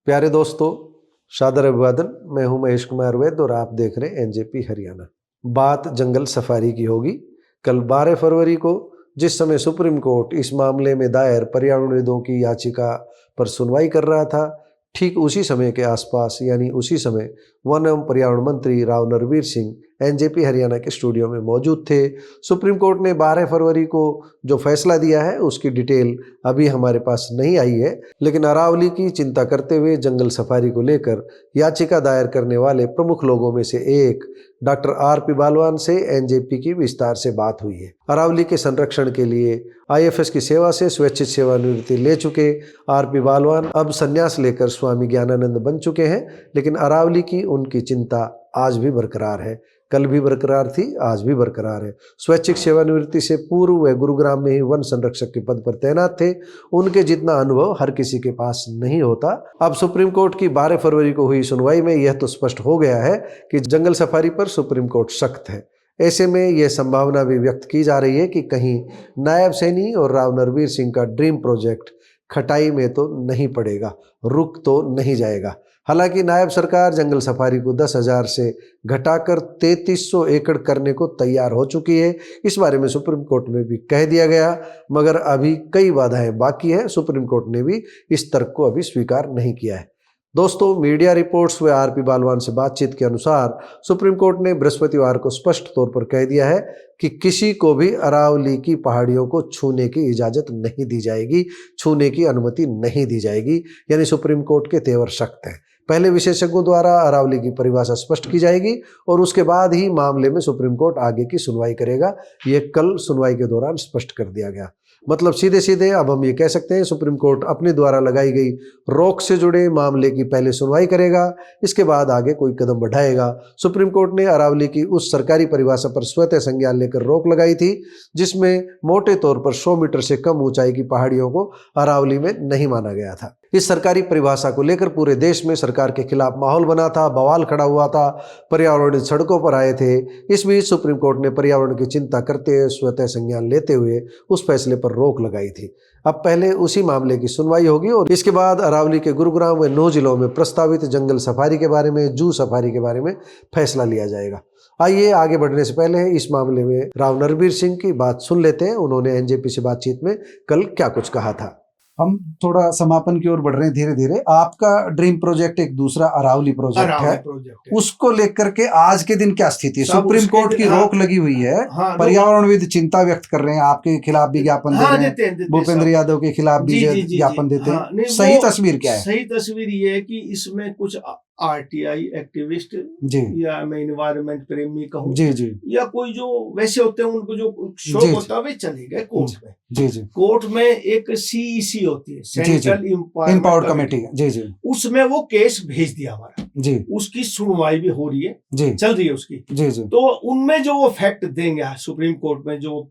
प्यारे दोस्तों, सादर अभिवादन। मैं हूं महेश कुमार वैद्य और आप देख रहे हैं एनजेपी हरियाणा। बात जंगल सफारी की होगी। कल 12 फरवरी को जिस समय सुप्रीम कोर्ट इस मामले में दायर पर्यावरणविदों की याचिका पर सुनवाई कर रहा था, ठीक उसी समय के आसपास यानी उसी समय वन एवं पर्यावरण मंत्री राव नरवीर सिंह एनजेपी हरियाणा के स्टूडियो में मौजूद थे। सुप्रीम कोर्ट ने 12 फरवरी को जो फैसला दिया है उसकी डिटेल अभी हमारे पास नहीं आई है, लेकिन अरावली की चिंता करते हुए जंगल सफारी को लेकर याचिका दायर करने वाले प्रमुख लोगों में से एक डॉक्टर आर.पी. बालवान से एनजेपी की विस्तार से बात हुई है। अरावली के संरक्षण के लिए आईएफएस की सेवा से स्वैच्छिक सेवानिवृत्ति ले चुके आर.पी. बालवान अब संन्यास लेकर स्वामी ज्ञानानंद बन चुके हैं, लेकिन अरावली की उनकी चिंता आज भी बरकरार है। कल भी बरकरार थी, आज भी बरकरार है। स्वैच्छिक सेवानिवृत्ति से पूर्व वे गुरुग्राम में ही वन संरक्षक के पद पर तैनात थे। उनके जितना अनुभव हर किसी के पास नहीं होता। अब सुप्रीम कोर्ट की 12 फरवरी को हुई सुनवाई में यह तो स्पष्ट हो गया है कि जंगल सफारी पर सुप्रीम कोर्ट सख्त है। ऐसे में यह संभावना भी व्यक्त की जा रही है कि कहीं नायब सैनी और राव नरवीर सिंह का ड्रीम प्रोजेक्ट खटाई में तो नहीं पड़ेगा, रुक तो नहीं जाएगा। हालांकि नायब सरकार जंगल सफारी को 10,000 से घटाकर 3300 एकड़ करने को तैयार हो चुकी है। इस बारे में सुप्रीम कोर्ट में भी कह दिया गया, मगर अभी कई बाधाएं बाकी हैं। सुप्रीम कोर्ट ने भी इस तर्क को अभी स्वीकार नहीं किया है। दोस्तों, मीडिया रिपोर्ट्स व आर.पी. बालवान से बातचीत के अनुसार सुप्रीम कोर्ट ने बृहस्पतिवार को स्पष्ट तौर पर कह दिया है कि किसी को भी अरावली की पहाड़ियों को छूने की इजाजत नहीं दी जाएगी, छूने की अनुमति नहीं दी जाएगी। यानी सुप्रीम कोर्ट के तेवर सख्त हैं। पहले विशेषज्ञों द्वारा अरावली की परिभाषा स्पष्ट की जाएगी और उसके बाद ही मामले में सुप्रीम कोर्ट आगे की सुनवाई करेगा। यह कल सुनवाई के दौरान स्पष्ट कर दिया गया। मतलब सीधे सीधे अब हम ये कह सकते हैं सुप्रीम कोर्ट अपने द्वारा लगाई गई रोक से जुड़े मामले की पहले सुनवाई करेगा, इसके बाद आगे कोई कदम बढ़ाएगा। सुप्रीम कोर्ट ने अरावली की उस सरकारी परिभाषा पर स्वतः संज्ञान लेकर रोक लगाई थी जिसमें मोटे तौर पर 100 मीटर से कम ऊंचाई की पहाड़ियों को अरावली में नहीं माना गया था। इस सरकारी परिभाषा को लेकर पूरे देश में सरकार के खिलाफ माहौल बना था, बवाल खड़ा हुआ था, पर्यावरण सड़कों पर आए थे। इस बीच सुप्रीम कोर्ट ने पर्यावरण की चिंता करते हुए स्वतः संज्ञान लेते हुए उस फैसले पर रोक लगाई थी। अब पहले उसी मामले की सुनवाई होगी और इसके बाद अरावली के गुरुग्राम व 9 जिलों में प्रस्तावित जंगल सफारी के बारे में, जू सफारी के बारे में फैसला लिया जाएगा। आइए आगे बढ़ने से पहले इस मामले में राव नरवीर सिंह की बात सुन लेते हैं। उन्होंने एनजेपी से बातचीत में कल क्या कुछ कहा था। हम थोड़ा समापन की ओर बढ़ रहे हैं धीरे धीरे। आपका ड्रीम प्रोजेक्ट एक दूसरा अरावली प्रोजेक्ट है। उसको लेकर के आज के दिन क्या स्थिति है? सुप्रीम कोर्ट की रोक लगी हुई है। पर्यावरणविद चिंता व्यक्त कर रहे हैं, आपके खिलाफ भी ज्ञापन दे रहे हैं, भूपेंद्र यादव के खिलाफ भी ज्ञापन देते हैं। सही तस्वीर क्या है? सही तस्वीर ये है कि इसमें कुछ आरटीआई एक्टिविस्ट या मैं एनवायरमेंट प्रेमी कहूँ या कोई जो वैसे होते हैं, उनको जो शौक होता है वे चले गए कोर्ट में। कोर्ट में एक सीईसी होती है, सेंट्रल एम्पावर्ड कमेटी, उसमें वो केस भेज दिया हमारा। उसकी सुनवाई भी हो रही है, चल रही है उसकी। तो उनमें जो वो फैक्ट देंगे सुप्रीम कोर्ट में, जो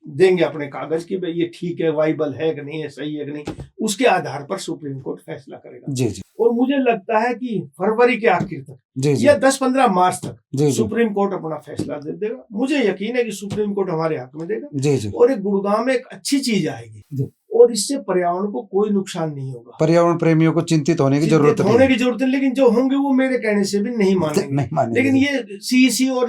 देंगे अपने कागज की भाई ये ठीक है, वाइबल है कि नहीं है, सही है कि नहीं, उसके आधार पर सुप्रीम कोर्ट फैसला करेगा। और मुझे लगता है कि फरवरी के आखिर तक या 10-15 मार्च तक सुप्रीम कोर्ट अपना फैसला दे देगा। मुझे यकीन है कि सुप्रीम कोर्ट हमारे हक में देगा और एक गुड़गांव में एक अच्छी चीज आएगी और इससे पर्यावरण को कोई नुकसान नहीं होगा। पर्यावरण प्रेमियों को चिंतित होने की जरूरत है, लेकिन जो होंगे वो मेरे कहने से भी नहीं मानेंगे। लेकिन ये सीईसी और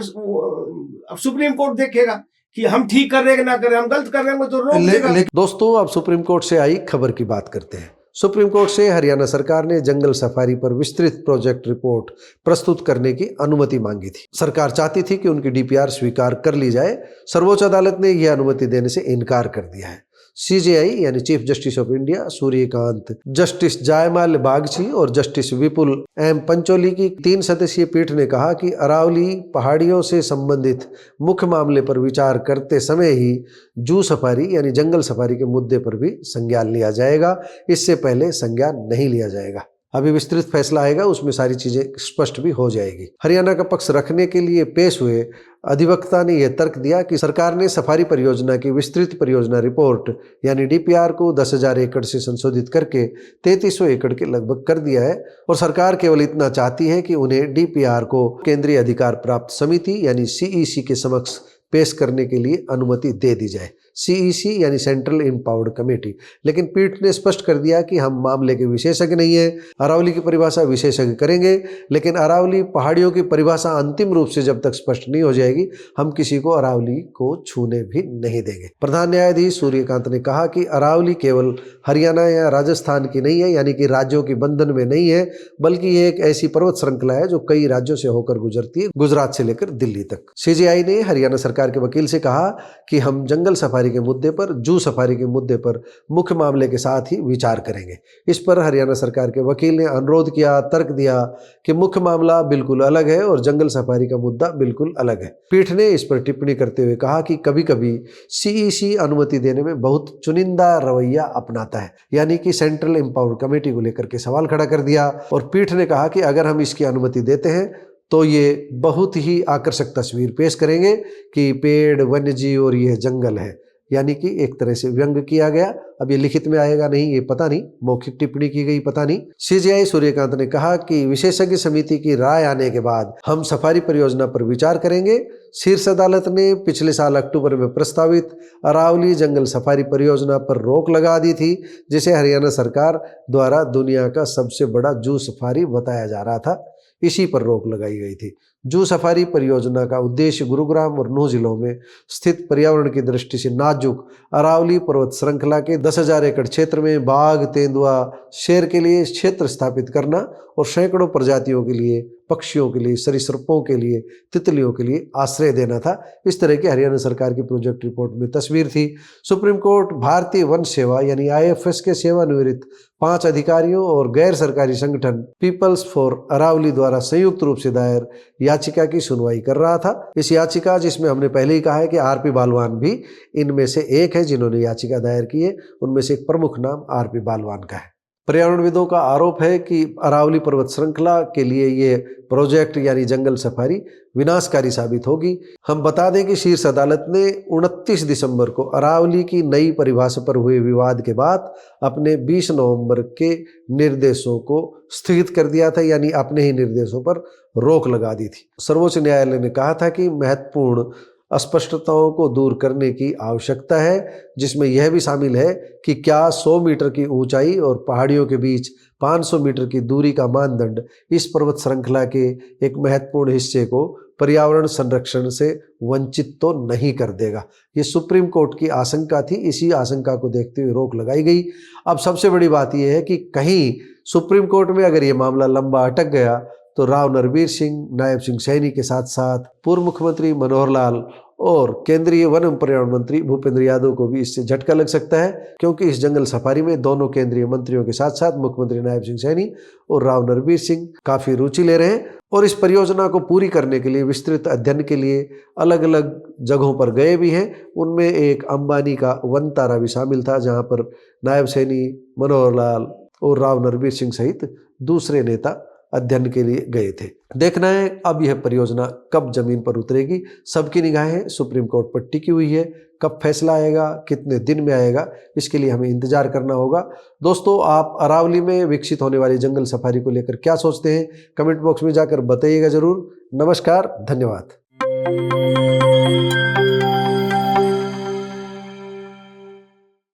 अब सुप्रीम कोर्ट देखेगा कि हम ठीक कर रहे हैं ना कर रहे हैं, हम गलत कर रहे हैं तो रोक देगा। दोस्तों, अब सुप्रीम कोर्ट से आई खबर की बात करते हैं। सुप्रीम कोर्ट से हरियाणा सरकार ने जंगल सफारी पर विस्तृत प्रोजेक्ट रिपोर्ट प्रस्तुत करने की अनुमति मांगी थी। सरकार चाहती थी कि उनकी डीपीआर स्वीकार कर ली जाए। सर्वोच्च अदालत ने यह अनुमति देने से इनकार कर दिया है। सीजेआई यानी chief justice of India Suryakant, justice Joymalya Bagchi और जस्टिस विपुल एम पंचोली की 3 सदस्यीय पीठ ने कहा कि अरावली पहाड़ियों से संबंधित मुख्य मामले पर विचार करते समय ही जू सफारी यानी जंगल सफारी के मुद्दे पर भी संज्ञान लिया जाएगा। इससे पहले संज्ञान नहीं लिया जाएगा। अभी विस्तृत फैसला आएगा, उसमें सारी चीजें स्पष्ट भी हो जाएगी। हरियाणा का पक्ष रखने के लिए पेश हुए अधिवक्ता ने यह तर्क दिया कि सरकार ने सफारी परियोजना की विस्तृत परियोजना रिपोर्ट यानी डीपीआर को 10,000 एकड़ से संशोधित करके 3300 एकड़ के लगभग कर दिया है और सरकार केवल इतना चाहती है कि उन्हें डीपीआर को केंद्रीय अधिकार प्राप्त समिति यानी सीईसी के समक्ष पेश करने के लिए अनुमति दे दी जाए। CEC यानी सेंट्रल एम्पावर्ड कमेटी। लेकिन पीठ ने स्पष्ट कर दिया कि हम मामले के विशेषज्ञ नहीं है, अरावली की परिभाषा विशेषज्ञ करेंगे, लेकिन अरावली पहाड़ियों की परिभाषा अंतिम रूप से जब तक स्पष्ट नहीं हो जाएगी हम किसी को अरावली को छूने भी नहीं देंगे। प्रधान न्यायाधीश सूर्यकांत ने कहा कि अरावली केवल हरियाणा या राजस्थान की नहीं है, यानी कि राज्यों के बंधन में नहीं है, बल्कि ये एक ऐसी पर्वत श्रृंखला है जो कई राज्यों से होकर गुजरती है, गुजरात से लेकर दिल्ली तक। CJI ने हरियाणा सरकार के वकील से कहा कि हम जंगल सफारी के मुद्दे पर, जू सफारी के मुद्दे पर मुख्य मामले के साथ ही विचार करेंगे। इस पर हरियाणा सरकार के वकील ने अनुरोध किया, तर्क दिया कि मुख्य मामला बिल्कुल अलग है और जंगल सफारी का मुद्दा बिल्कुल अलग है। पीठ ने इस पर टिप्पणी करते हुए कहा कि कभी कभी CEC अनुमति देने में बहुत चुनिंदा रवैया अपनाता है, यानी कि सेंट्रल एम्पावर्ड कमेटी को लेकर के सवाल खड़ा कर दिया। और पीठ ने कहा कि अगर हम इसकी अनुमति देते हैं तो ये बहुत ही आकर्षक तस्वीर पेश करेंगे कि पेड़, वन्यजीव और यह जंगल है, यानी कि एक तरह से व्यंग किया गया। अब ये लिखित में आएगा नहीं ये पता नहीं, मौखिक टिप्पणी की गई पता नहीं। CJI सूर्यकांत ने कहा कि विशेषज्ञ समिति की राय आने के बाद हम सफारी परियोजना पर विचार करेंगे। शीर्ष अदालत ने पिछले साल अक्टूबर में प्रस्तावित अरावली जंगल सफारी परियोजना पर रोक लगा दी थी, जिसे हरियाणा सरकार द्वारा दुनिया का सबसे बड़ा जू सफारी बताया जा रहा था। इसी पर रोक लगाई गई थी। जू सफारी परियोजना का उद्देश्य गुरुग्राम और नूह जिलों में स्थित पर्यावरण की दृष्टि से नाजुक अरावली पर्वत श्रृंखला के 10,000 एकड़ क्षेत्र में बाघ, तेंदुआ, शेर के लिए क्षेत्र स्थापित करना और सैकड़ों प्रजातियों के लिए, पक्षियों के लिए, सरीसृपों के लिए, तितलियों के लिए आश्रय देना था। इस तरह की हरियाणा सरकार की प्रोजेक्ट रिपोर्ट में तस्वीर थी। सुप्रीम कोर्ट भारतीय वन सेवा यानी IFS के सेवानिवृत्त 5 अधिकारियों और गैर सरकारी संगठन पीपल्स फॉर अरावली द्वारा संयुक्त रूप से दायर याचिका की सुनवाई कर रहा था। इस याचिका, जिसमें हमने पहले ही कहा है कि RP बालवान भी इनमें से एक है जिन्होंने याचिका दायर की है, उनमें से एक प्रमुख नाम RP बालवान का है। पर्यावरणविदों का आरोप है कि अरावली पर्वत श्रृंखला के लिए ये प्रोजेक्ट यानी जंगल सफारी विनाशकारी साबित होगी। हम बता दें कि शीर्ष अदालत ने 29 दिसंबर को अरावली की नई परिभाषा पर हुए विवाद के बाद अपने 20 नवंबर के निर्देशों को स्थगित कर दिया था, यानी अपने ही निर्देशों पर रोक लगा दी थी। सर्वोच्च न्यायालय ने कहा था कि महत्वपूर्ण अस्पष्टताओं को दूर करने की आवश्यकता है, जिसमें यह भी शामिल है कि क्या 100 मीटर की ऊंचाई और पहाड़ियों के बीच 500 मीटर की दूरी का मानदंड इस पर्वत श्रृंखला के एक महत्वपूर्ण हिस्से को पर्यावरण संरक्षण से वंचित तो नहीं कर देगा। ये सुप्रीम कोर्ट की आशंका थी, इसी आशंका को देखते हुए रोक लगाई गई। अब सबसे बड़ी बात यह है कि कहीं सुप्रीम कोर्ट में अगर ये मामला लंबा अटक गया तो राव नरबीर सिंह, नायब सिंह सैनी के साथ साथ पूर्व मुख्यमंत्री मनोहर लाल और केंद्रीय वन एवं पर्यावरण मंत्री भूपेंद्र यादव को भी इससे झटका लग सकता है, क्योंकि इस जंगल सफारी में दोनों केंद्रीय मंत्रियों के साथ साथ मुख्यमंत्री नायब सिंह सैनी और राव नरबीर सिंह काफी रुचि ले रहे हैं और इस परियोजना को पूरी करने के लिए विस्तृत अध्ययन के लिए अलग अलग जगहों पर गए भी हैं। उनमें एक अंबानी का वन तारा भी शामिल था, जहां पर नायब सैनी, मनोहर लाल और राव नरबीर सिंह सहित दूसरे नेता अध्ययन के लिए गए थे। देखना है अब यह परियोजना कब जमीन पर उतरेगी। सबकी निगाहें सुप्रीम कोर्ट पर टिकी हुई है। कब फैसला आएगा, कितने दिन में आएगा, इसके लिए हमें इंतजार करना होगा। दोस्तों, आप अरावली में विकसित होने वाली जंगल सफारी को लेकर क्या सोचते हैं, कमेंट बॉक्स में जाकर बताइएगा जरूर। नमस्कार, धन्यवाद।